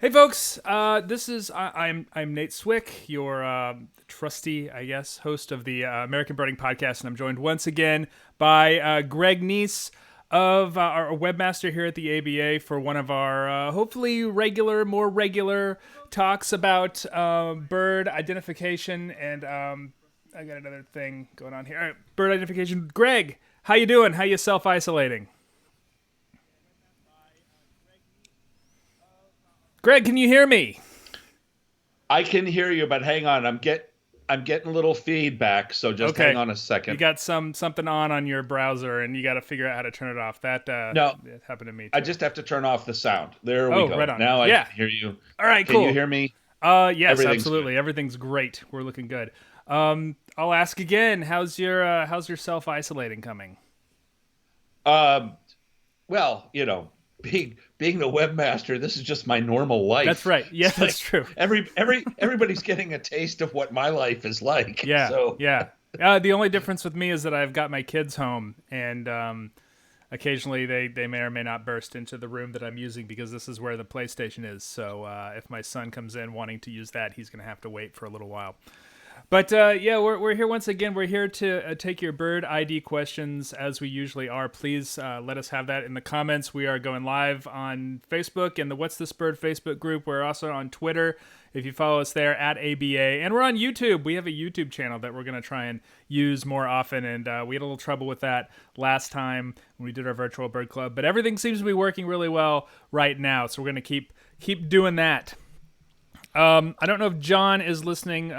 Hey folks, I'm Nate Swick, your trusty, I guess, host of the American Birding Podcast, and I'm joined once again by Greg Neise of our webmaster here at the ABA for one of our hopefully more regular talks about bird identification. And I got another thing going on here. All right, bird identification. Greg, how you doing? How you self-isolating? Greg, can you hear me? I can hear you, but hang on. I'm getting a little feedback, so just hang Okay. on a You second. got something on your browser and you got to figure out how to turn it off. No, It happened to me I too. just have to turn off the sound. There we Oh, right go. on. Now I Yeah. can hear you. All right, Can you cool. hear me? Yes, Everything's good. absolutely. Everything's great. We're looking good. I'll ask again. How's your self-isolating coming? Um, well, being the webmaster, this is just my normal That's life. right. Yeah, It's that's like true. everybody's getting a taste of what my life is like. Yeah. So, Yeah. The only difference with me is that I've got my kids home and occasionally they may or may not burst into the room that I'm using because this is where the PlayStation is. So if my son comes in wanting to use that, he's going to have to wait for a little while. But yeah, we're here once again. We're here to take your bird ID questions as we usually are. Please let us have that in the comments. We are going live on Facebook and the What's This Bird Facebook group. We're also on Twitter if you follow us there at ABA. And we're on YouTube. We have a YouTube channel that we're going to try and use more often. And we had a little trouble with that last time when we did our virtual bird club. But everything seems to be working really well right now. So we're going to keep doing that. I don't know if John is listening.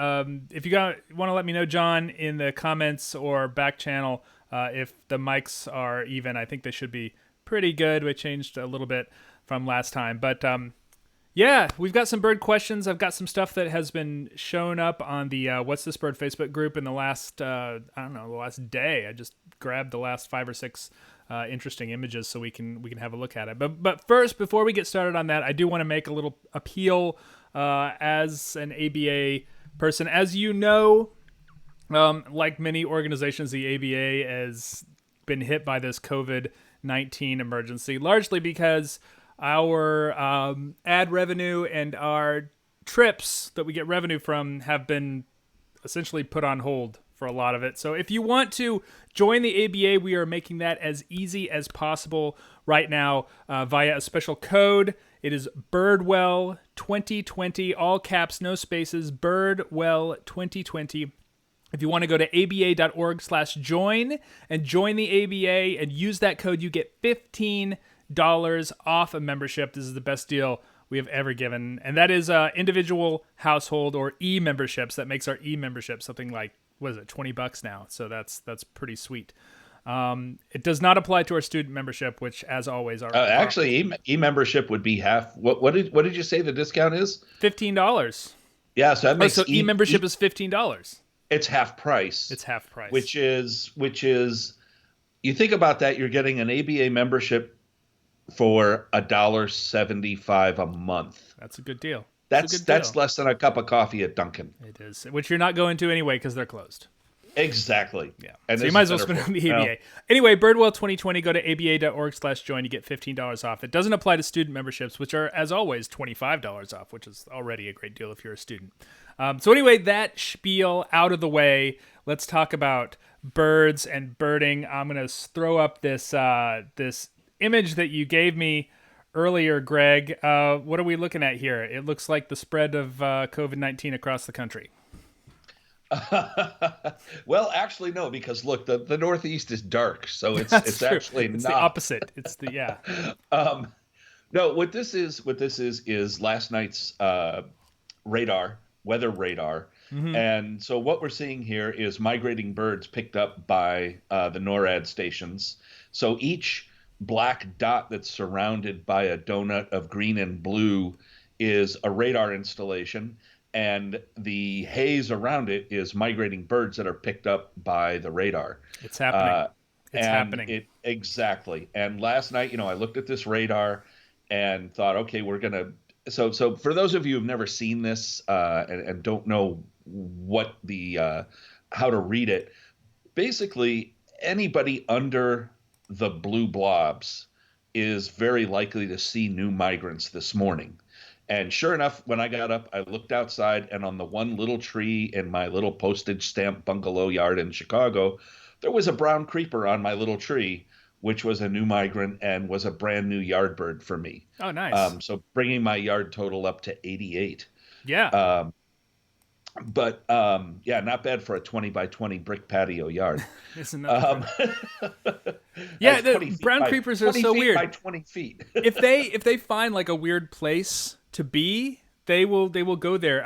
If you want to let me know, John, in the comments or back channel, if the mics are even. I think they should be pretty good. We changed a little bit from last time. But yeah, we've got some bird questions. I've got some stuff that has been shown up on the What's This Bird Facebook group in the last, I don't know, the last day. I just grabbed the last 5 or 6 interesting images so we can have a look at it. But first, before we get started on that, I do want to make a little appeal as an ABA person. As you know, like many organizations, the ABA has been hit by this COVID-19 emergency, largely because our ad revenue and our trips that we get revenue from have been essentially put on hold for a lot of it. So if you want to join the ABA, we are making that as easy as possible right now via a special code. It is Birdwell 2020, all caps, no spaces, Birdwell 2020. If you want to go to aba.org/join and join the ABA and use that code, you get $15 off a membership. This is the best deal we have ever given. And that is individual, household, or e-memberships. That makes our e-membership something like, what is it, $20 now. So that's pretty sweet. It does not apply to our student membership, which, as always, are actually, e-membership would be half. What did you say the discount is? $15. Yeah, so that Oh, makes so e-membership is $15. it's half price. It's half price. Which is you think about that, you're getting an ABA membership for $1.75 a month. That's a good deal. That's less than a cup of coffee at Dunkin'. It is, which you're not going to anyway because they're closed. Exactly. Yeah. And So you might as well spend it on the ABA. Anyway, Birdwell 2020, go to aba.org/join. You get $15 off. It doesn't apply to student memberships, which are, as always, $25 off, which is already a great deal if you're a student. So anyway, that spiel out of the way, let's talk about birds and birding. I'm going to throw up this this image that you gave me earlier, Greg. What are we looking at here? It looks like the spread of COVID-19 across the country. Well, actually, no, because look, the Northeast is dark, so it's True. actually It's not the opposite. It's the yeah. No, what this is last night's weather radar. Mm-hmm. And so what we're seeing here is migrating birds picked up by the NORAD stations. So each black dot that's surrounded by a donut of green and blue is a radar installation, and the haze around it is migrating birds that are picked up by the radar. It's happening. It's happening. Exactly. And last night, I looked at this radar and thought, okay, we're going to. So for those of you who've never seen this and don't know what how to read it, basically anybody under the blue blobs is very likely to see new migrants this morning. And sure enough, when I got up, I looked outside, and on the one little tree in my little postage stamp bungalow yard in Chicago, there was a brown creeper on my little tree, which was a new migrant and was a brand new yard bird for me. Oh, nice. So bringing my yard total up to 88. Yeah. Um, but yeah, not bad for a 20 by 20 brick patio yard. Isn't that the Um, truth? Yeah, that's the 20 feet brown by creepers are 20 so feet by weird. 20 feet. If they find like a weird place to be, they will go there.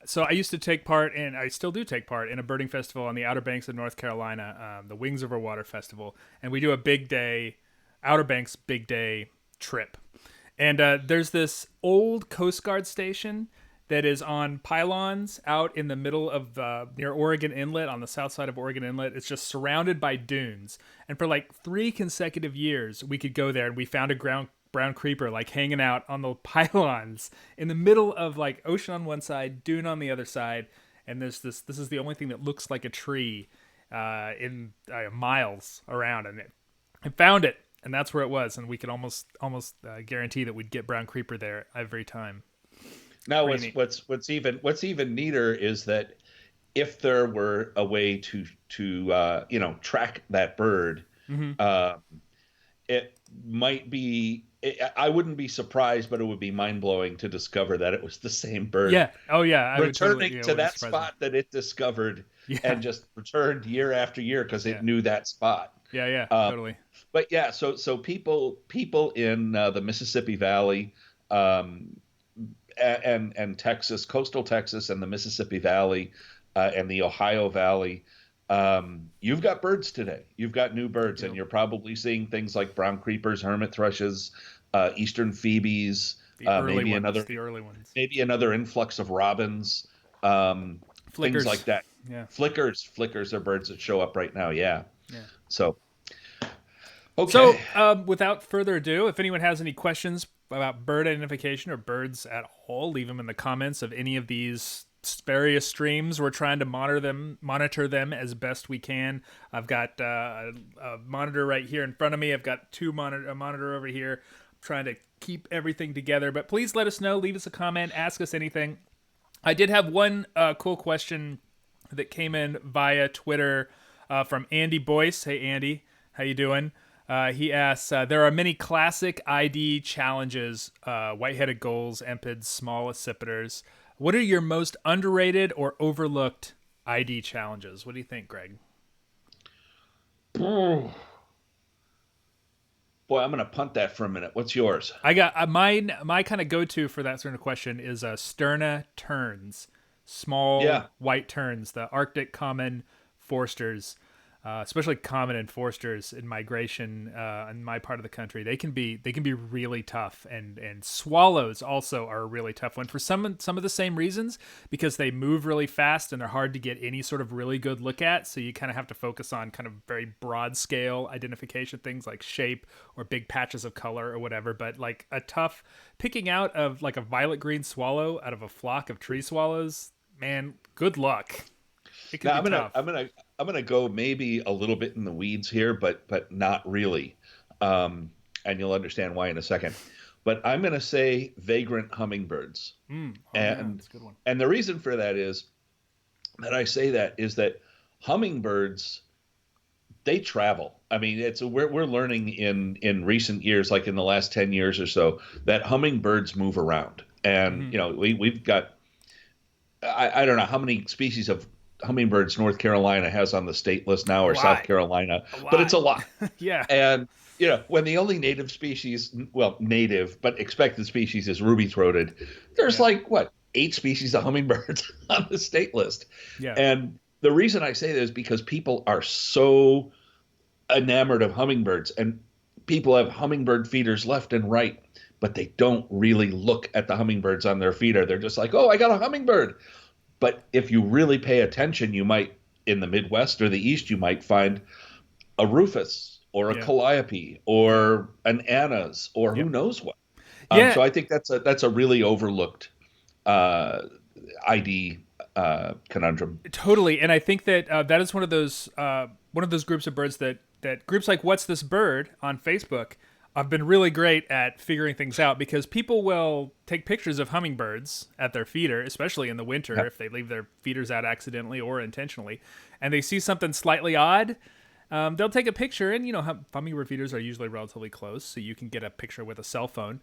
So I used to take part, and I still do take part in a birding festival on the Outer Banks of North Carolina, the Wings Over Water Festival, and we do a big day, Outer Banks big day trip. And there's this old Coast Guard station that is on pylons out in the middle of near Oregon Inlet, on the south side of Oregon Inlet. It's just surrounded by dunes. And for like 3 consecutive years, we could go there, and we found a brown creeper like hanging out on the pylons in the middle of like ocean on one side, dune on the other side. And there's this is the only thing that looks like a tree in miles around, and I found it, and that's where it was. And we could almost guarantee that we'd get brown creeper there every time. Now, Pretty neat. what's even neater is that if there were a way to track that bird, uh, it might be. I wouldn't be surprised, but it would be mind blowing to discover that it was the same bird Yeah. Oh yeah. I would totally. returning Yeah, it to wouldn't that surprise me. spot that it discovered Yeah. and just returned year after year because Yeah. it knew that spot. Yeah. Yeah. Um, Totally. but yeah, so people in the Mississippi Valley, um, and Texas, coastal Texas, and the Mississippi Valley, and the Ohio Valley. You've got birds today. You've got new birds, and Yep. you're probably seeing things like brown creepers, hermit thrushes, eastern phoebes, The early maybe ones. another The early ones. influx of robins, things Flickers. like that. Yeah. Flickers are birds that show up right now. Yeah. Yeah. So So, okay. without further ado, if anyone has any questions about bird identification or birds at all, leave them in the comments of any of these various streams. We're trying to monitor them as best we can. I've got a monitor right here in front of me. I've got a monitor over here. I'm trying to keep everything together. But please let us know. Leave us a comment. Ask us anything. I did have one cool question that came in via Twitter from Andy Boyce. Hey, Andy. How you doing? He asks, there are many classic ID challenges, white-headed gulls, empids, small accipiters. What are your most underrated or overlooked ID challenges? What do you think, Greg? Boy, I'm going to punt that for a minute. What's yours? I got my kind of go-to for that sort of question is Sterna terns, small Yeah. white terns, the Arctic common forsters. Especially common and forsters in migration in my part of the country, they can be really tough, and swallows also are a really tough one for some of the same reasons, because they move really fast and they're hard to get any sort of really good look at. So you kind of have to focus on kind of very broad scale identification, things like shape or big patches of color or whatever. But like a tough picking out of like a violet green swallow out of a flock of tree swallows, man, good luck. It can Now be tough. I'm gonna go maybe a little bit in the weeds here, but not really. And you'll understand why in a second. But I'm gonna say vagrant hummingbirds. Oh, yeah, And that's a good one. and the reason for that is that I say that is that hummingbirds, they travel. I mean, we're learning in recent years, like in the last 10 years or so, that hummingbirds move around. And we've got, I don't know how many species of hummingbirds North Carolina has on the state list now, or South lot. Carolina, A but it's a lot. lot. Yeah. And when the only native species, well, native but expected species, is ruby-throated, there's like what, 8 species of hummingbirds on the state list. Yeah. And the reason I say that is because people are so enamored of hummingbirds, and people have hummingbird feeders left and right, but they don't really look at the hummingbirds on their feeder. They're just like, oh, I got a hummingbird. But if you really pay attention, you might, in the Midwest or the East, you might find a rufous or a calliope or an anna's or who knows what. So I think that's a really overlooked ID conundrum. Totally. And I think that that is one of those groups of birds that groups like What's This Bird on Facebook I've been really great at figuring things out because people will take pictures of hummingbirds at their feeder, especially in the winter Yep. if they leave their feeders out accidentally or intentionally, and they see something slightly odd. They'll take a picture, and hummingbird feeders are usually relatively close, so you can get a picture with a cell phone.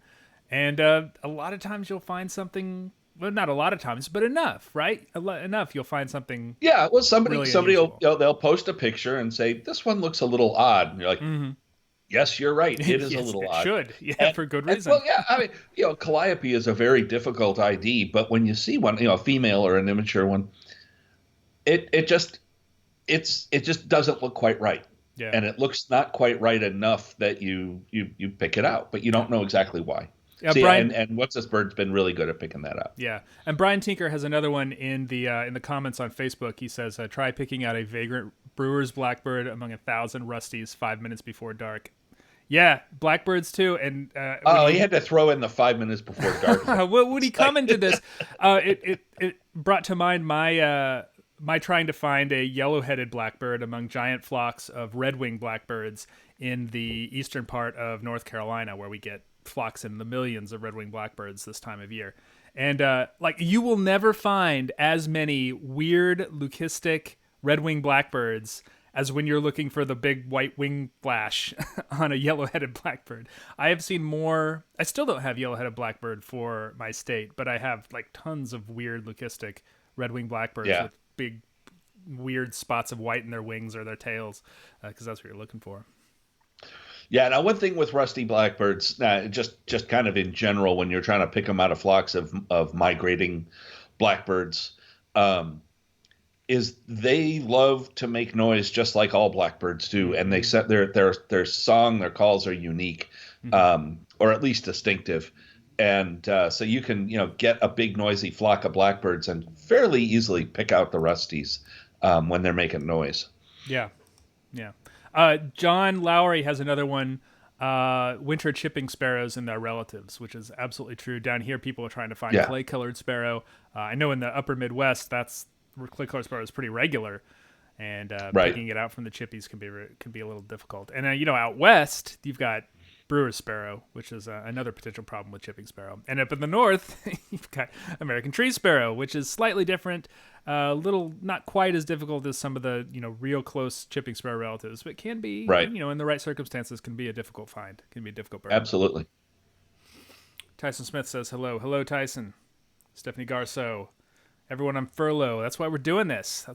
And a lot of times you'll find something. Well, not a lot of times, but enough, right? Enough, you'll find something Yeah, well, somebody really somebody will, unusual. they'll post a picture and say this one looks a little odd, and you're like, Mm-hmm. yes, you're right, it is a Yes, little it odd. should. Yeah, And for good and well, reason. yeah, I mean, calliope is a very difficult ID, but when you see one, a female or an immature one, it just it just doesn't look quite right. Yeah. And it looks not quite right enough that you pick it out, but you Yeah. don't know exactly why. Yeah, See, Brian. and what's this bird's been really good at picking that out. Yeah, and Brian Tinker has another one in the comments on Facebook. He says, "Try picking out a vagrant brewer's blackbird among 1,000 rusties 5 minutes before dark." Yeah, blackbirds too. And Oh, he had to throw in the 5 minutes before dark. when he commented this, it brought to mind my trying to find a yellow-headed blackbird among giant flocks of red-winged blackbirds in the eastern part of North Carolina, where we get flocks in the millions of red-winged blackbirds this time of year. And you will never find as many weird leucistic red-winged blackbirds as when you're looking for the big white wing flash on a yellow-headed blackbird. I have seen more. I still don't have yellow-headed blackbird for my state, but I have like tons of weird leucistic red-winged blackbirds Yeah. with big weird spots of white in their wings or their tails, because that's what you're looking for. Yeah. Now, one thing with rusty blackbirds, just kind of in general, when you're trying to pick them out of flocks of migrating blackbirds, is they love to make noise just like all blackbirds do, and they set their song, their calls are unique, or at least distinctive. And so you can get a big noisy flock of blackbirds and fairly easily pick out the rusties when they're making noise. Yeah, yeah. John Lowry has another one. Winter chipping sparrows and their relatives, which is absolutely true. Down here, people are trying to find Yeah. clay-colored sparrow. I know in the upper Midwest, that's clay-colored sparrow is pretty regular, and Right. picking it out from the chippies can be a little difficult. And out west, you've got brewer's sparrow, which is another potential problem with chipping sparrow. And up in the north, you've got American tree sparrow, which is slightly different, little not quite as difficult as some of the real close chipping sparrow relatives, but can be Right. in the right circumstances can be a difficult find, can be a difficult bird. Absolutely. Tyson Smith says hello Tyson. Stephanie Garceau, everyone on furlough. That's why we're doing this.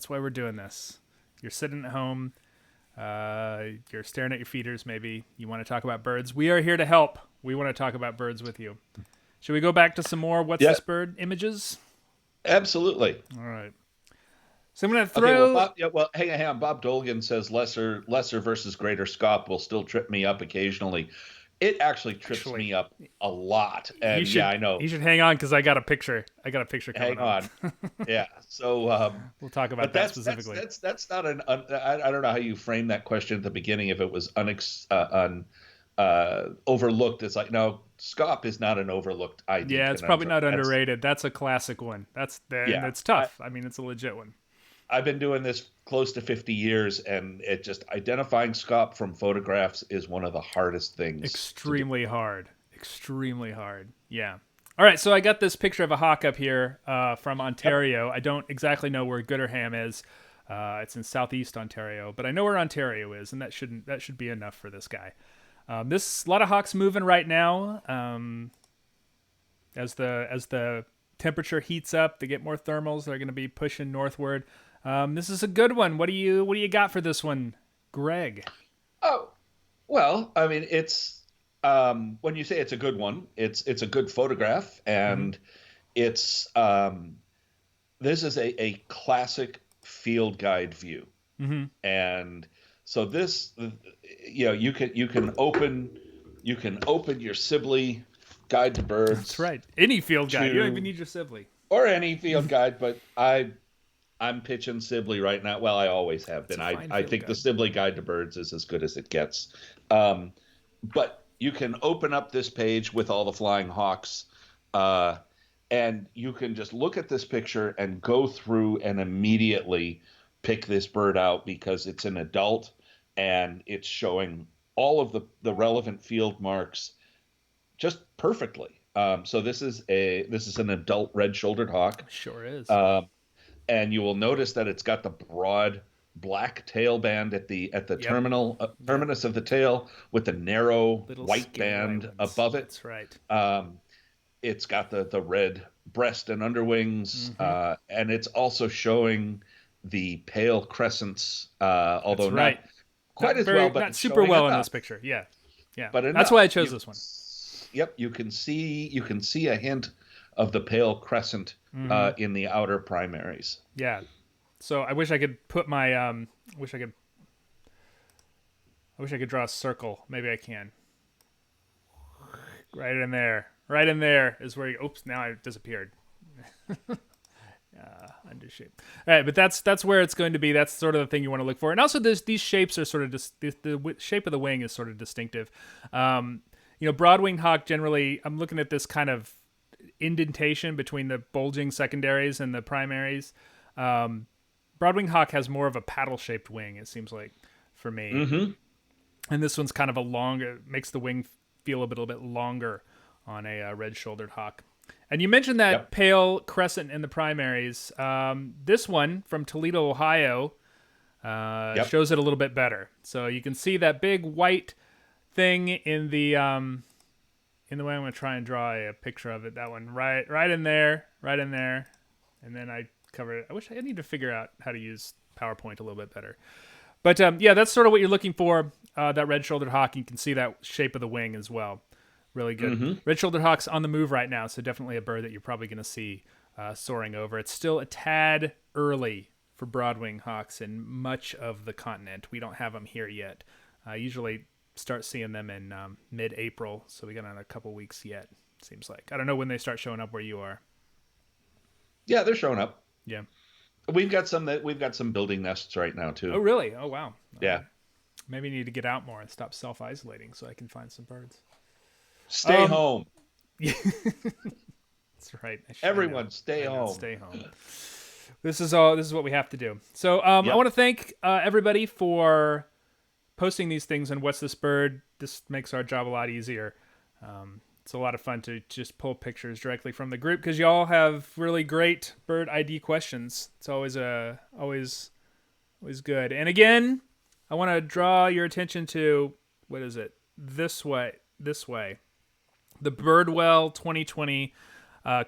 You're sitting at home. You're staring at your feeders, maybe. You want to talk about birds. We are here to help. We want to talk about birds with you. Should we go back to some more What's Yeah. This Bird images? Absolutely. All right. So I'm going to Okay, throw... hang on. Bob Dolgan says lesser versus greater scop will still trip me up occasionally. It actually trips me up a lot. And I know. You should hang on because I got a picture. Coming Hang up. on. Yeah. So We'll talk about but that specifically. that's not I don't know how you frame that question at the beginning. If it was overlooked, it's like, no, scop is not an overlooked idea. Yeah, it's probably not underrated. That's a classic one. It's tough. I mean, it's a legit one. I've been doing this close to 50 years, and it just identifying scop from photographs is one of the hardest things. Extremely hard. Yeah. All right, so I got this picture of a hawk up here from Ontario. Yep. I don't exactly know where Gooderham is. It's in southeast Ontario, but I know where Ontario is, and that should be enough for this guy. This a lot of hawks moving right now. As the temperature heats up, they get more thermals. They're going to be pushing northward. This is a good one. What do you got for this one, Greg? Oh, well, I mean, it's when you say it's a good one, it's a good photograph, and it's this is a classic field guide view, and so this you can open your Sibley Guide to Birds. That's right. Any field guide. You don't even need your Sibley. Or any field guide, but I'm pitching Sibley right now. Well, I always have been. I think the Sibley Guide to Birds is as good as it gets. But you can open up this page with all the flying hawks, and you can just look at this picture and go through and immediately pick this bird out because it's an adult and it's showing all of the relevant field marks just perfectly. So this is an adult red-shouldered hawk, Sure is. and you will notice that it's got the broad black tail band at the Yep. Yep. terminus of the tail with the narrow Little white skinny white band ones. above it. That's right. Um, it's got the red breast and underwings, Mm-hmm. and it's also showing the pale crescents, That's although right. not quite as well, but Not it's super showing well in this enough. picture. Yeah. Yeah. But That's why I enough. chose this one. Yep, you can see a hint of the pale crescent Mm-hmm. in the outer primaries. Yeah. So I wish I could put my wish I could I wish I could draw a circle. Maybe I can. Right in there. Right in there is where you, oops, now I disappeared. Under shape. All right, but that's where it's going to be. That's sort of the thing you want to look for. And also, these shapes are sort of the shape of the wing is sort of distinctive. Broad-winged hawk generally. I'm looking at this kind of indentation between the bulging secondaries and the primaries. Broad-winged hawk has more of a paddle-shaped wing. It seems like for me, Mm-hmm. and this one's kind of a longer. Makes the wing feel a little bit longer on a red-shouldered hawk. And you mentioned that Yep. pale crescent in the primaries. This one from Toledo, Ohio, Yep. shows it a little bit better. So you can see that big white thing in the way. I'm going to try and draw a picture of it. That one, right in there, and then I cover it. I wish I need to figure out how to use PowerPoint a little bit better. But yeah, that's sort of what you're looking for. That red-shouldered hawk. You can see that shape of the wing as well. Really good. Mm-hmm. Red-shouldered hawk's on the move right now, so definitely a bird that you're probably going to see soaring over. It's still a tad early for broad-winged hawks in much of the continent. We don't have them here yet. Usually start seeing them in mid-April, so we got another couple weeks yet, seems like. I don't know when they start showing up where you are. Yeah, they're showing up. Yeah. We've got some building nests right now too. Oh, really? Oh, wow. Yeah. Maybe I need to get out more and stop self-isolating so I can find some birds. Stay home. That's right. Everyone, stay home. Stay home. This is what we have to do. So Yep. I want to thank everybody for posting these things on What's This Bird. This makes our job a lot easier. It's a lot of fun to just pull pictures directly from the group because y'all have really great bird ID questions. It's always good. And again, I want to draw your attention to, what is it? This way. The Birdwell 2020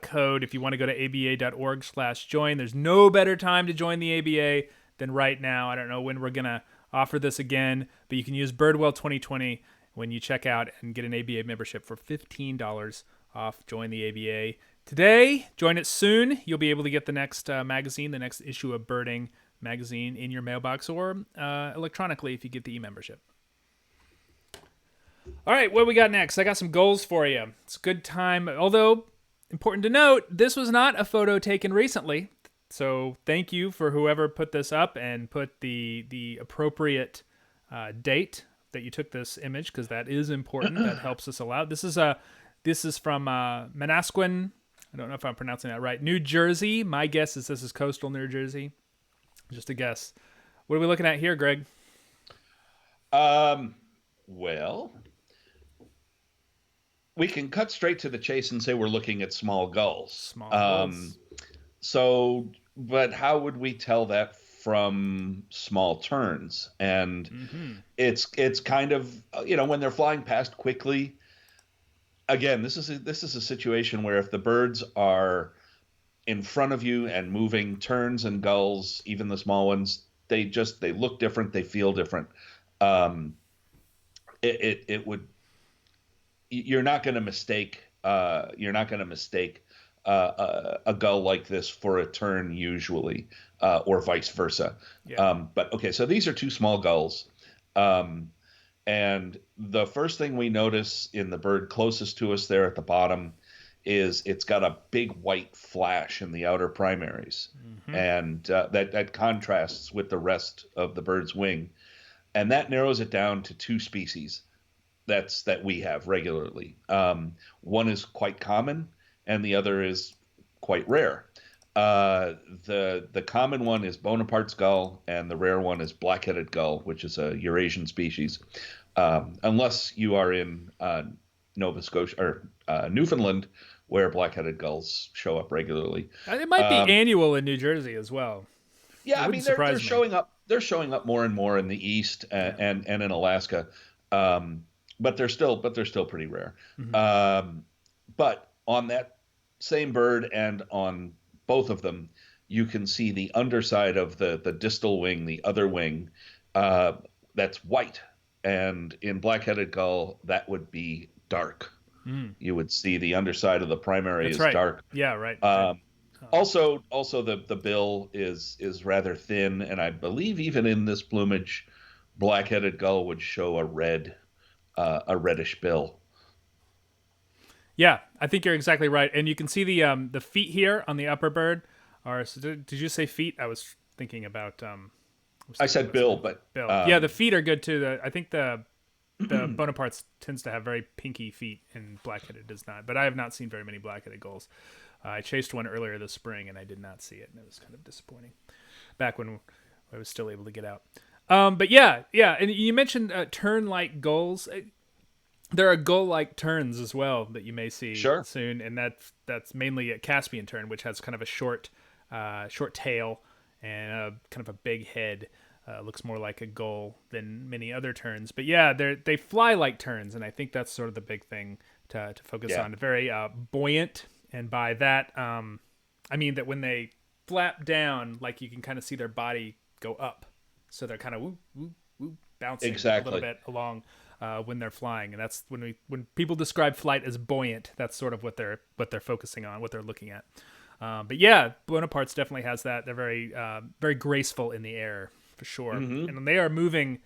code. If you want to go to aba.org/join, there's no better time to join the ABA than right now. I don't know when we're going to offer this again, but you can use Birdwell 2020 when you check out and get an ABA membership for $15 off. Join the ABA today. Join it soon. You'll be able to get the next magazine, the next issue of Birding magazine in your mailbox or electronically if you get the e-membership. All right, what we got next? I got some goals for you. It's a good time. Although, important to note, this was not a photo taken recently. So thank you for whoever put this up and put the appropriate date that you took this image, because that is important. That helps us a lot. This is from Manasquan. I don't know if I'm pronouncing that right. New Jersey. My guess is this is coastal New Jersey. Just a guess. What are we looking at here, Greg? Well, we can cut straight to the chase and say we're looking at small gulls. Small gulls. But how would we tell that from small terns? And it's kind of, when they're flying past quickly. Again, this is a situation where if the birds are in front of you and moving, terns and gulls, even the small ones, they look different, they feel different. You're not going to mistake a gull like this for a tern usually, or vice versa. Yeah. But okay, so these are two small gulls. And the first thing we notice in the bird closest to us there at the bottom is it's got a big white flash in the outer primaries. And that contrasts with the rest of the bird's wing. And that narrows it down to two species that we have regularly. One is quite common, and the other is quite rare. Uh, the common one is Bonaparte's gull, and the rare one is black-headed gull, which is a Eurasian species. Unless you are in Nova Scotia or Newfoundland, where black-headed gulls show up regularly. It might be Um, annual in New Jersey as well. yeah, It I wouldn't mean they're surprise me. showing up. They're showing up more and more in the east Yeah. and in Alaska, um, but they're still pretty rare. Hmm. Um, but on that same bird and on both of them, you can see the underside of the distal wing, the other wing, uh, that's white, and in black-headed gull that would be dark. Mm. You would see the underside of the primary That's is right. dark. Yeah, right. Um, Um, also the bill is rather thin, and I believe even in this plumage, black-headed gull would show a reddish bill. yeah, I think you're exactly right. And you can see the feet here on the upper bird are. So did you say feet? I was thinking about I was I thinking said about something. bill, but Bill. Yeah, the feet are good too. I think the Bonaparte's tends to have very pinky feet, and black-headed does not. But I have not seen very many black-headed gulls. I chased one earlier this spring, and I did not see it, and it was kind of disappointing. Back when I was still able to get out. But yeah, yeah, and you mentioned tern-like gulls. There are gull-like terns as well that you may see sure. soon, and that's mainly a Caspian tern, which has kind of a short tail and kind of a big head. Looks more like a gull than many other terns, but yeah, they fly like terns, and I think that's sort of the big thing to focus Yeah, on. Very buoyant, and by that I mean that when they flap down, like you can kind of see their body go up, so they're kind of woo woo woo bouncing a little exactly. bit along when they're flying, and that's when people describe flight as buoyant. That's sort of what they're focusing on, what they're looking at. But yeah, Bonaparte's definitely has that. They're very graceful in the air for sure, Hmm. and they are moving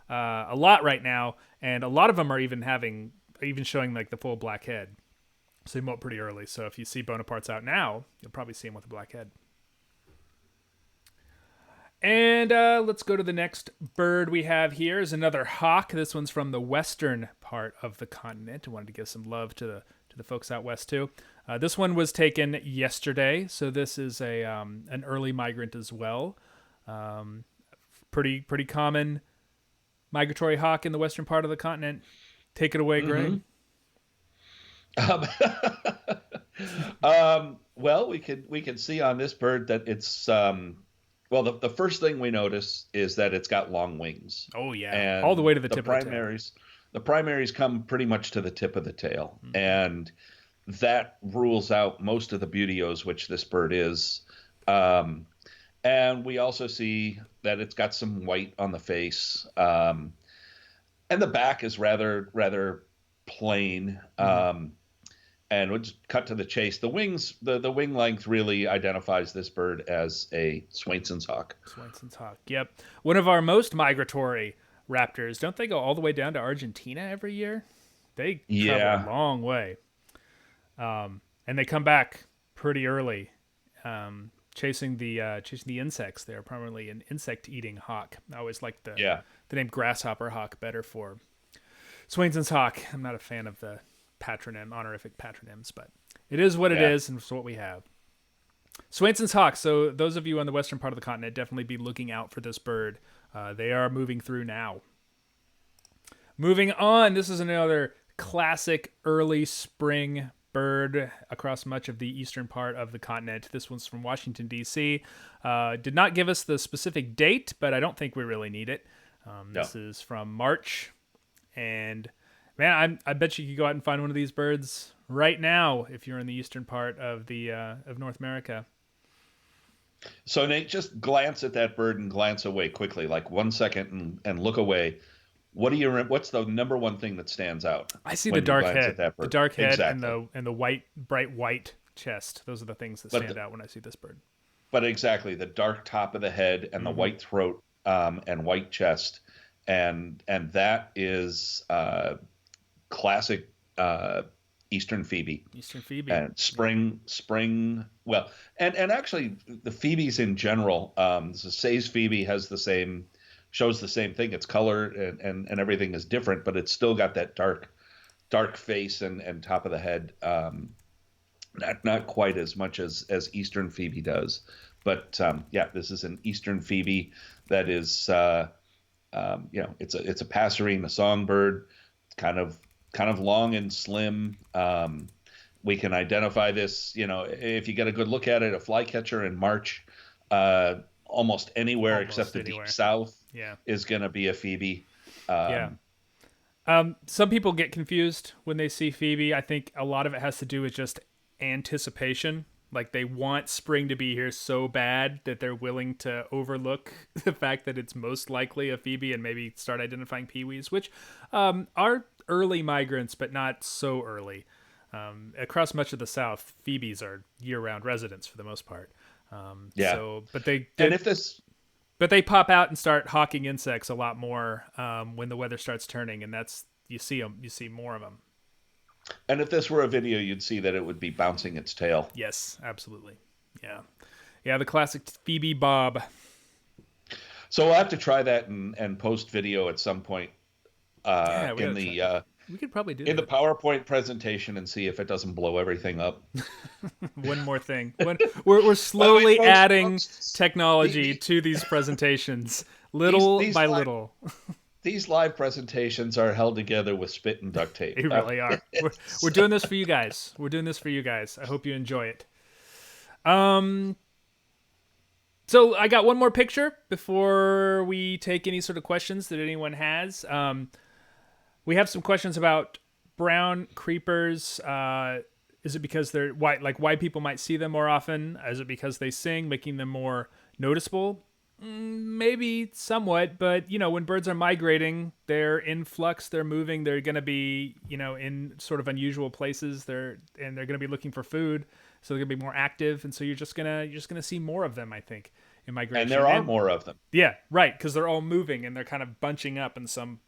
a lot right now, and a lot of them are even showing like the full black head. So they molt pretty early. So if you see Bonaparte's out now, you'll probably see him with a black head. And let's go to the next bird we have here is another hawk. This one's from the western part of the continent. I wanted to give some love to the folks out west too. This one was taken yesterday, so this is a an early migrant as well. Um, pretty common migratory hawk in the western part of the continent. Take it away, Greg. Hmm. Um, well, we can see on this bird that it's well, the first thing we notice is that it's got long wings, Oh yeah, all the and way to the tip of the tail. the primaries come pretty much to the tip of the tail, Mm-hmm. and that rules out most of the buteos, which this bird is. Um, and we also see that it's got some white on the face, and the back is rather plain. Mm-hmm. And we'll just cut to the chase. The wings, the wing length really identifies this bird as a Swainson's hawk. Swainson's hawk. Yep, one of our most migratory raptors. Don't they go all the way down to Argentina every year? They travel a Yeah. long way, and they come back pretty early, chasing the insects. They're primarily an insect-eating hawk. I always like Yeah. the name Grasshopper Hawk better for Swainson's hawk. I'm not a fan of the honorific patronyms, but it is what it Yeah. is, and it's what we have. Swainson's hawk. So those of you on the western part of the continent definitely be looking out for this bird. They are moving through now. Moving on, this is another classic early spring bird across much of the eastern part of the continent. This one's from Washington, D.C. Did not give us the specific date, but I don't think we really need it. No. This is from March, and man, I bet you could go out and find one of these birds right now if you're in the eastern part of the of North America. So Nate, just glance at that bird and glance away quickly, like 1 second, and look away. What's the number one thing that stands out I see the when you dark glance at head, that the bird? dark head, Exactly. and the bright white chest. Those are the things that But stand out when I see this bird. but exactly the dark top of the head and the Hmm. white throat, and white chest, and that is classic Eastern Phoebe. Eastern Phoebe. And spring, well, and actually the Phoebes in general, the Say's Phoebe shows the same thing. Its color and everything is different, but it's still got that dark face and top of the head. not quite as much as Eastern Phoebe does. But yeah, this is an Eastern Phoebe that is it's a passerine, a songbird, kind of long and slim. We can identify this, if you get a good look at it, a flycatcher in March, almost anywhere except Almost the deep anywhere. south Yeah. is going to be a Phoebe. Yeah. Some people get confused when they see Phoebe. I think a lot of it has to do with just anticipation. Like they want spring to be here so bad that they're willing to overlook the fact that it's most likely a Phoebe and maybe start identifying peewees, which are early migrants, but not so early. Across much of the South, Phoebes are year-round residents for the most part. Yeah. But And if this but they pop out and start hawking insects a lot more when the weather starts turning, and that's you see them. You see more of them. and if this were a video, you'd see that it would be bouncing its tail. Yes, absolutely. Yeah, yeah. The classic Phoebe bob. So we'll have to try that and post video at some point Yeah, we in gotta try. We could probably do the that. PowerPoint presentation and see if it doesn't blow everything up. One more thing. We're slowly adding technology to these presentations, little by little. These live presentations are held together with spit and duct tape. They really are. We're doing this for you guys. We're doing this for you guys. I hope you enjoy it. So I got one more picture before we take any sort of questions that anyone has. We have some questions about brown creepers. Is it because they're why people might see them more often? Is it because they sing, making them more noticeable? Maybe somewhat, but when birds are migrating, they're in flux, they're moving, they're going to be, in sort of unusual places. They're going to be looking for food, so they're going to be more active, and so you're just going to see more of them, I think, in migration. And there are more of them. Yeah, right, because they're all moving and they're kind of bunching up in some,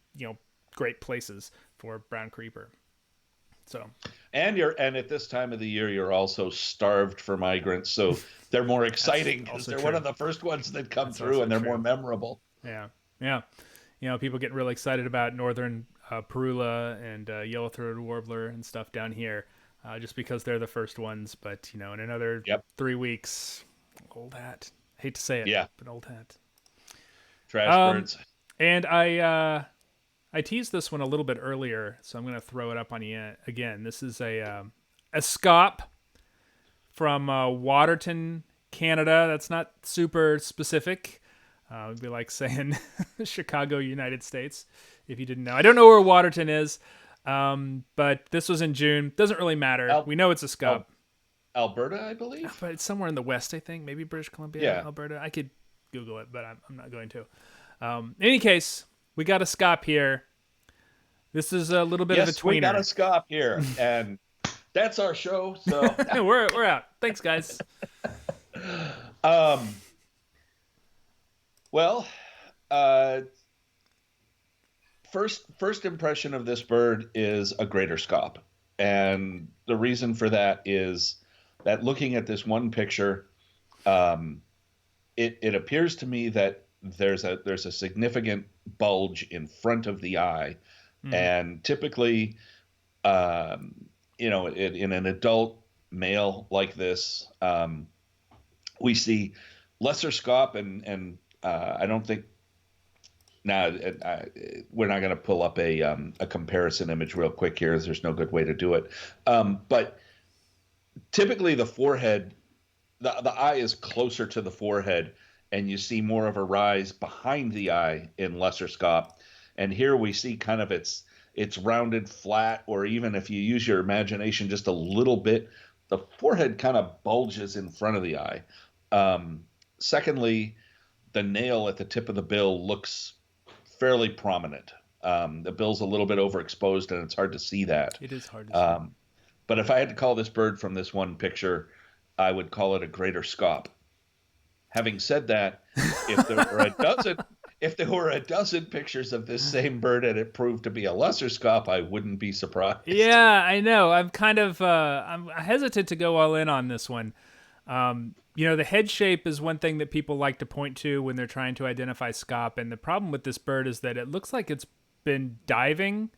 great places for brown creeper. So, and at this time of the year, you're also starved for migrants, so they're more exciting because they're one of the first ones that come through, and they're more memorable. Yeah, yeah. People get really excited about northern Parula and yellow-throated warbler and stuff down here, just because they're the first ones. But in another 3 weeks, old hat. Hate to say it, but old hat. Trash birds. And I teased this one a little bit earlier, so I'm going to throw it up on you again. This is a scop from Waterton, Canada. That's not super specific. It would be like saying Chicago, United States, if you didn't know. I don't know where Waterton is, but this was in June. Doesn't really matter. We know it's a scop. Alberta, I believe. But it's somewhere in the West, I think. Maybe British Columbia, Alberta. I could Google it, but I'm not going to. In any case, we got a scop here. This is a little bit of a tweener. We got a scop here, and that's our show. So we're out. Thanks, guys. Well, first impression of this bird is a greater scop, and the reason for that is that looking at this one picture, it appears to me that there's a significant bulge in front of the eye, and typically, in an adult male like this, we see lesser scop, and I don't think. Now, we're not going to pull up a comparison image real quick here. There's no good way to do it, but typically the forehead, the eye is closer to the forehead, and you see more of a rise behind the eye in lesser scop. And here we see kind of it's rounded flat, or even if you use your imagination just a little bit, the forehead kind of bulges in front of the eye. Secondly, the nail at the tip of the bill looks fairly prominent. The bill's a little bit overexposed, and it's hard to see that. It is hard to see. But if I had to call this bird from this one picture, I would call it a greater scop. Having said that, if there were a dozen pictures of this same bird and it proved to be a lesser scop, I wouldn't be surprised. Yeah, I know. I'm kind of I'm hesitant to go all in on this one. The head shape is one thing that people like to point to when they're trying to identify scop, and the problem with this bird is that it looks like it's been diving.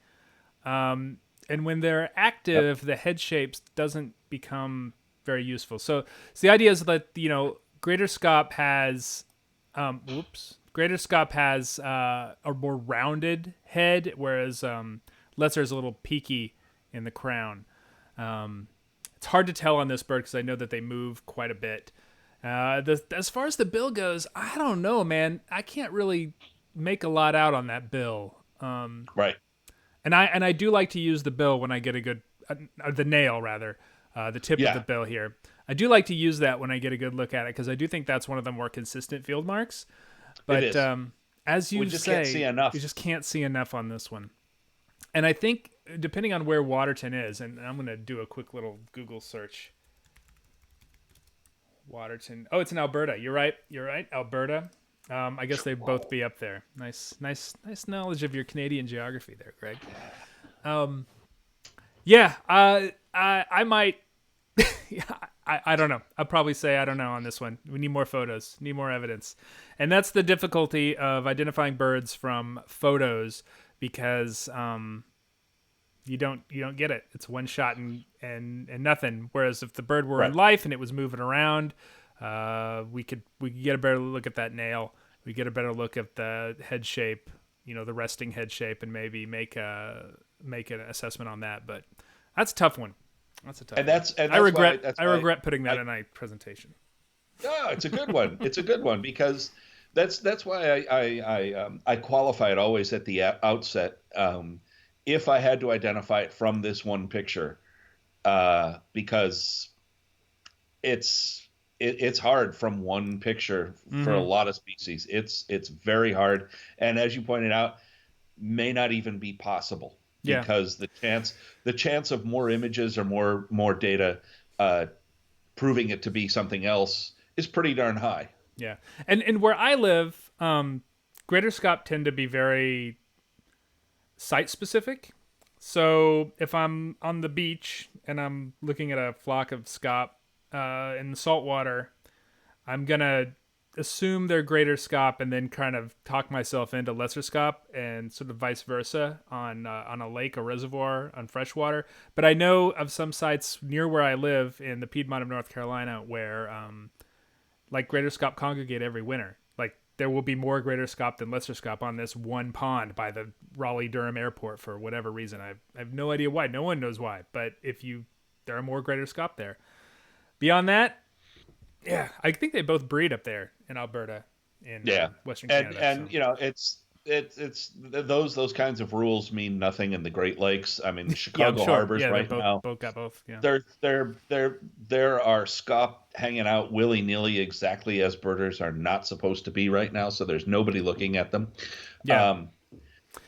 and when they're active, the head shapes doesn't become very useful. So the idea is that Greater Scop has, Greater Scop has a more rounded head, whereas Lesser is a little peaky in the crown. It's hard to tell on this bird because I know that they move quite a bit. As far as the bill goes, I don't know, man. I can't really make a lot out on that bill. Right. And I do like to use the bill when I get a good, the nail rather, the tip of the Yeah, bill here. I do like to use that when I get a good look at it because I do think that's one of the more consistent field marks. it But is. as you We just can't see enough. you just can't see enough on this one. And I think depending on where Waterton is, and I'm going to do a quick little Google search. Waterton. Oh, it's in Alberta. You're right. Alberta. I guess they'd both be up there. Nice knowledge of your Canadian geography there, Greg. Yeah, I might. Yeah, I don't know. I'll probably say I don't know on this one. We need more photos, need more evidence, and that's the difficulty of identifying birds from photos because you don't get it. It's one shot and nothing. Whereas if the bird were in life and it was moving around, we could get a better look at that nail. We get a better look at the head shape, the resting head shape, and maybe make an assessment on that. But that's a tough one. That's a tough one. I regret putting that in my presentation. No, it's a good one. It's a good one because that's why I qualify it always at the outset. If I had to identify it from this one picture, because it's hard from one picture for a lot of species. It's very hard, and as you pointed out, may not even be possible because the chance of more images or more data proving it to be something else is pretty darn high. Yeah, and where I live, Greater Scop tend to be very site specific. So if I'm on the beach and I'm looking at a flock of scop in the saltwater, I'm gonna assume they're Greater Scop and then kind of talk myself into Lesser Scop, and sort of vice versa on a lake or reservoir on freshwater. But I know of some sites near where I live in the Piedmont of North Carolina where like Greater Scop congregate every winter. Like there will be more Greater Scop than Lesser Scop on this one pond by the Raleigh-Durham airport for whatever reason. I have no idea why. No one knows why. But there are more Greater Scop there. Beyond that, yeah, I think they both breed up there in Alberta, in Western Canada. And it's those kinds of rules mean nothing in the Great Lakes. I mean, Chicago harbors right now. Both got both. Yeah. There are scop hanging out willy nilly exactly as birders are not supposed to be right now. So there's nobody looking at them. Yeah.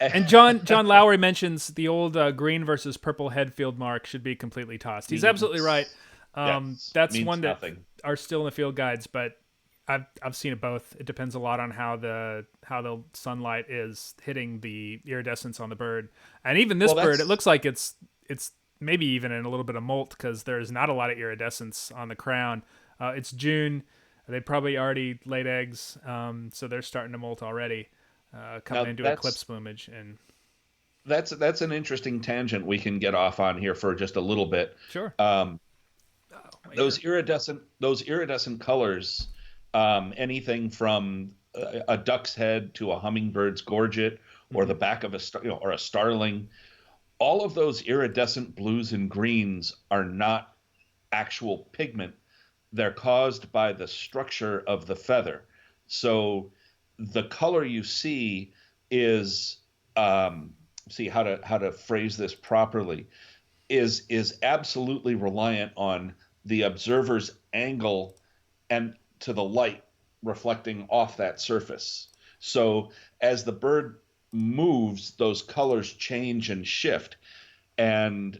And John Lowry mentions the old green versus purple head field mark should be completely tossed. He's absolutely right. That's one that are still in the field guides, but I've seen it both. It depends a lot on how the sunlight is hitting the iridescence on the bird. And even this bird, it looks like it's maybe even in a little bit of molt because there's not a lot of iridescence on the crown. It's June. They probably already laid eggs, so they're starting to molt already, coming into eclipse plumage. And that's an interesting tangent we can get off on here for just a little bit. Sure. Those iridescent colors, anything from a duck's head to a hummingbird's gorget, or the back of or a starling, all of those iridescent blues and greens are not actual pigment. They're caused by the structure of the feather. So the color you see is see how to phrase this properly is absolutely reliant on the observer's angle and to the light reflecting off that surface. So as the bird moves, those colors change and shift. And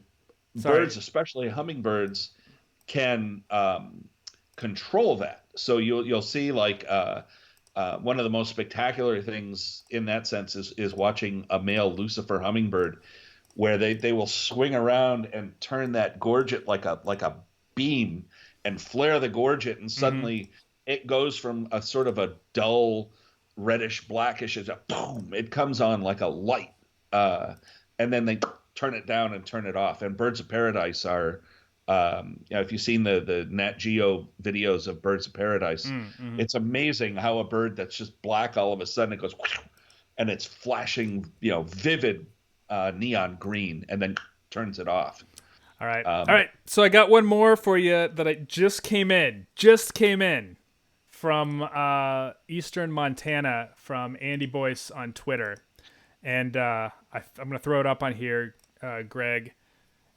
birds, especially hummingbirds, can control that. So you'll see like one of the most spectacular things in that sense is watching a male Lucifer hummingbird, where they will swing around and turn that gorget like a beam and flare the gorget, and suddenly it goes from a sort of a dull reddish blackish as a boom, it comes on like a light, and then they turn it down and turn it off. And birds of paradise are, if you've seen the Nat Geo videos of birds of paradise, Mm-hmm. it's amazing how a bird that's just black all of a sudden it goes and it's flashing, vivid neon green, and then turns it off. All right. All right. So I got one more for you that I just came in from Eastern Montana from Andy Boyce on Twitter. And I'm going to throw it up on here, Greg.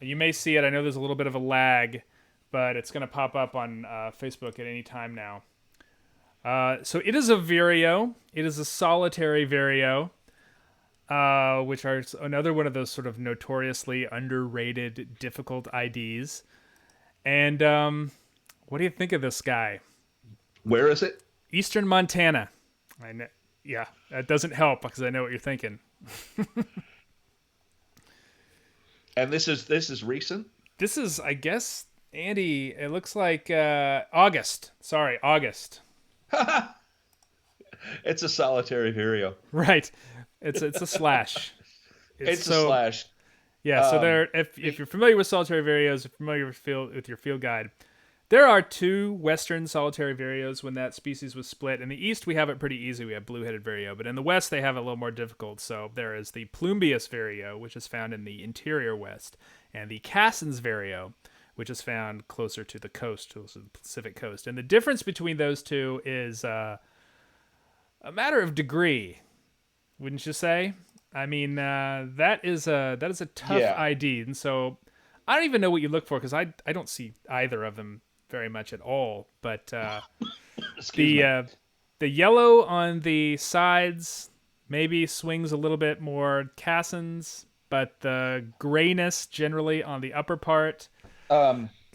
You may see it. I know there's a little bit of a lag, but it's going to pop up on Facebook at any time now. So it is a vireo. It is a solitary vireo, which are another one of those sort of notoriously underrated, difficult IDs. And what do you think of this guy? Where is it? Eastern Montana. I know. Yeah, that doesn't help because I know what you're thinking. And this is recent? This is, I guess, Andy, it looks like August. Sorry, August. It's a solitary vireo. Right. It's a slash. It's a slash. Yeah, so there if you're familiar with solitary vireos, if you're familiar with your field guide, there are two western solitary vireos when that species was split. In the east, we have it pretty easy. We have blue-headed vireo. But in the west, they have it a little more difficult. So there is the plumbeous vireo, which is found in the interior west, and the Cassin's vireo, which is found closer to the coast, to the Pacific coast. And the difference between those two is a matter of degree, wouldn't you say? I mean, that is a tough ID. And so I don't even know what you look for because I don't see either of them very much at all, but the yellow on the sides maybe swings a little bit more Cassins, but the grayness generally on the upper part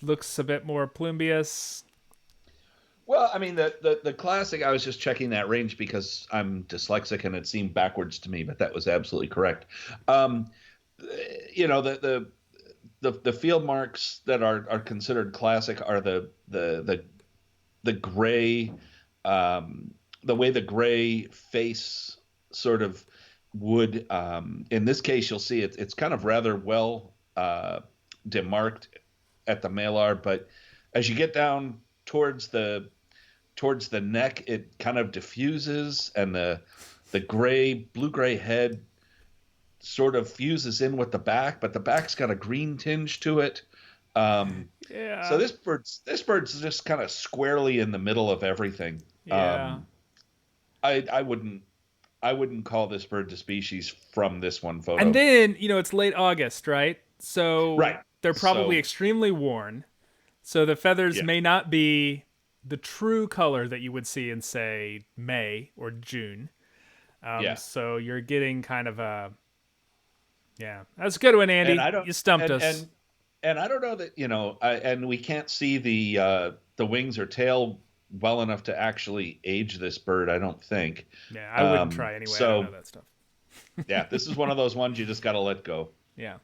looks a bit more plumbeous. Well, I mean, the classic, I was just checking that range because I'm dyslexic and it seemed backwards to me, but that was absolutely correct. The field marks that are considered classic are the gray, the way the gray face sort of would. In this case, you'll see it's kind of rather well demarked at the malar, but as you get down towards the neck, it kind of diffuses, and the blue gray head sort of fuses in with the back, but the back's got a green tinge to it. Yeah. So this bird's just kind of squarely in the middle of everything. Yeah. I wouldn't call this bird to species from this one photo. And then, it's late August, right? So right. They're probably extremely worn. So the feathers may not be the true color that you would see in, say, May or June. So you're getting kind of a... Yeah, that's a good one, Andy. You stumped us. And I don't know that, and we can't see the wings or tail well enough to actually age this bird, I don't think. Yeah, I wouldn't try anyway. So, I don't know that stuff. Yeah, this is one of those ones you just got to let go. Yeah.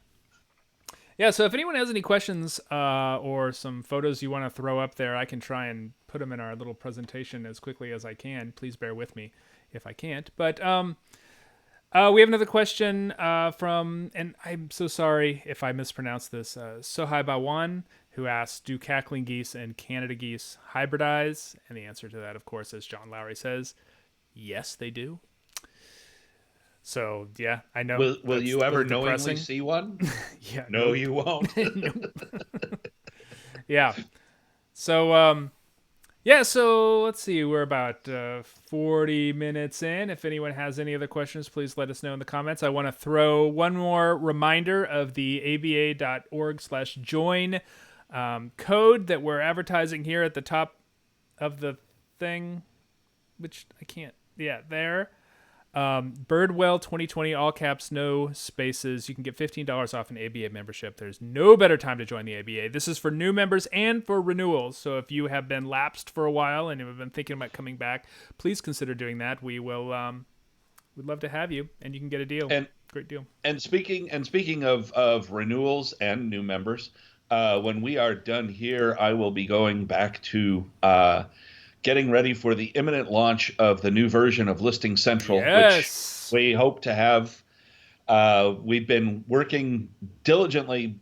Yeah, so if anyone has any questions or some photos you want to throw up there, I can try and put them in our little presentation as quickly as I can. Please bear with me if I can't. But we have another question from, and I'm so sorry if I mispronounce this, Sohai Bawan, who asks, do cackling geese and Canada geese hybridize? And the answer to that, of course, as John Lowry says, yes, they do. So, yeah, I know. Will you ever knowingly see one? Yeah. No, you won't. Yeah. So, so let's see. We're about 40 minutes in. If anyone has any other questions, please let us know in the comments. I want to throw one more reminder of the aba.org/join code that we're advertising here at the top of the thing, which I can't. Yeah, there. Birdwell 2020, all caps, no spaces. You can get $15 off an ABA membership. There's no better time to join the ABA. This is for new members and for renewals. So if you have been lapsed for a while and you've been thinking about coming back, please consider doing that. We will, we'd love to have you, and you can get a deal. Great deal. And speaking of renewals and new members, when we are done here, I will be going back to getting ready for the imminent launch of the new version of Listing Central, which we hope to have We've been working diligently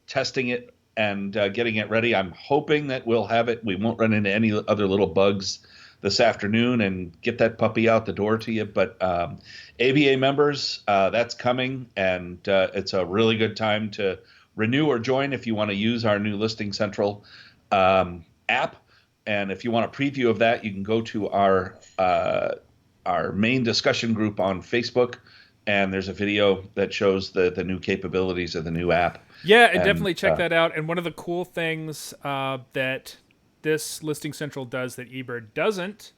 testing it and getting it ready. I'm hoping that we'll have it. We won't run into any other little bugs this afternoon and get that puppy out the door to you. But ABA members, that's coming, and it's a really good time to renew or join if you want to use our new Listing Central app. And if you want a preview of that, you can go to our main discussion group on Facebook, and there's a video that shows the new capabilities of the new app. Yeah, and definitely check that out. And one of the cool things that this Listing Central does that eBird doesn't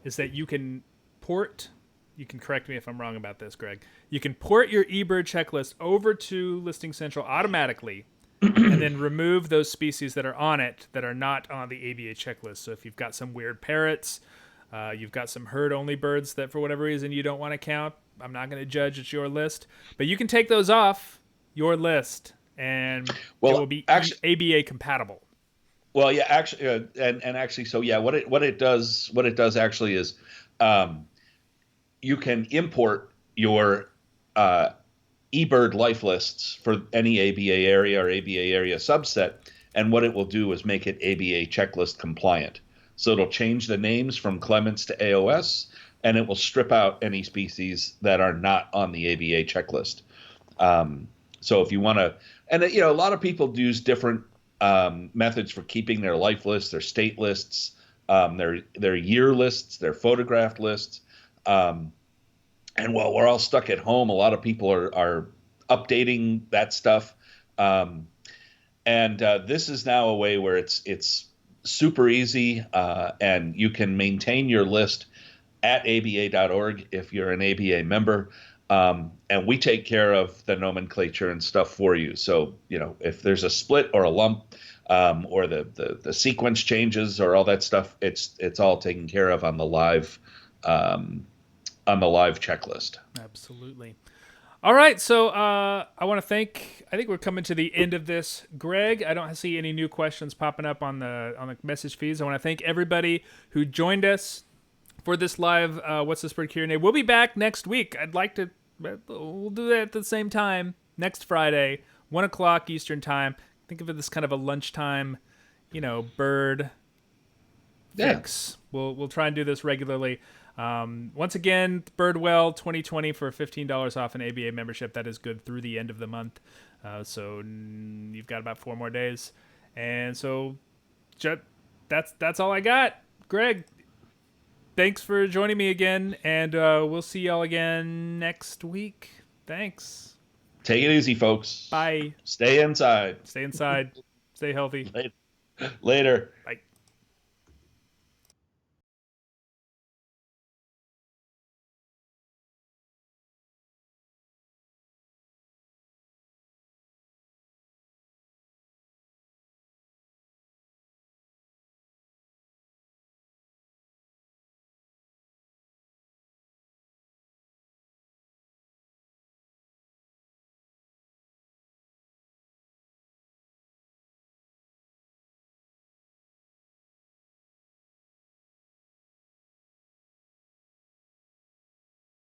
is that you can port. You can correct me if I'm wrong about this, Greg. You can port your eBird checklist over to Listing Central automatically, and then remove those species that are on it that are not on the ABA checklist. So if you've got some weird parrots, you've got some herd-only birds that for whatever reason you don't want to count, I'm not going to judge. It's your list. But you can take those off your list, and it will be ABA compatible. Well, yeah, actually, and actually, so yeah, what it does actually is, you can import your eBird life lists for any ABA area or ABA area subset, and what it will do is make it ABA checklist compliant. So it'll change the names from Clements to AOS, and it will strip out any species that are not on the ABA checklist. So if you want to, and a lot of people use different methods for keeping their life lists, their state lists, their year lists, their photographed lists. And while we're all stuck at home, a lot of people are updating that stuff. And this is now a way where it's super easy, and you can maintain your list at aba.org if you're an ABA member. And we take care of the nomenclature and stuff for you. So, if there's a split or a lump, or the sequence changes or all that stuff, it's all taken care of on the live checklist. Absolutely. All right, so I want to I think we're coming to the end of this, Greg. I don't see any new questions popping up on the message feeds. I want to thank everybody who joined us for this live What's This Bird Q&A. We'll be back next week. We'll do that at the same time next Friday, 1 o'clock Eastern time. Think of it as kind of a lunchtime, bird fix. We'll try and do this regularly. Once again, Birdwell 2020 for $15 off an ABA membership. That is good through the end of the month. So you've got about 4 more days. And so that's all I got. Greg, thanks for joining me again. And we'll see y'all again next week. Thanks. Take it easy, folks. Bye. Stay inside. Stay inside. Stay healthy. Later. Bye.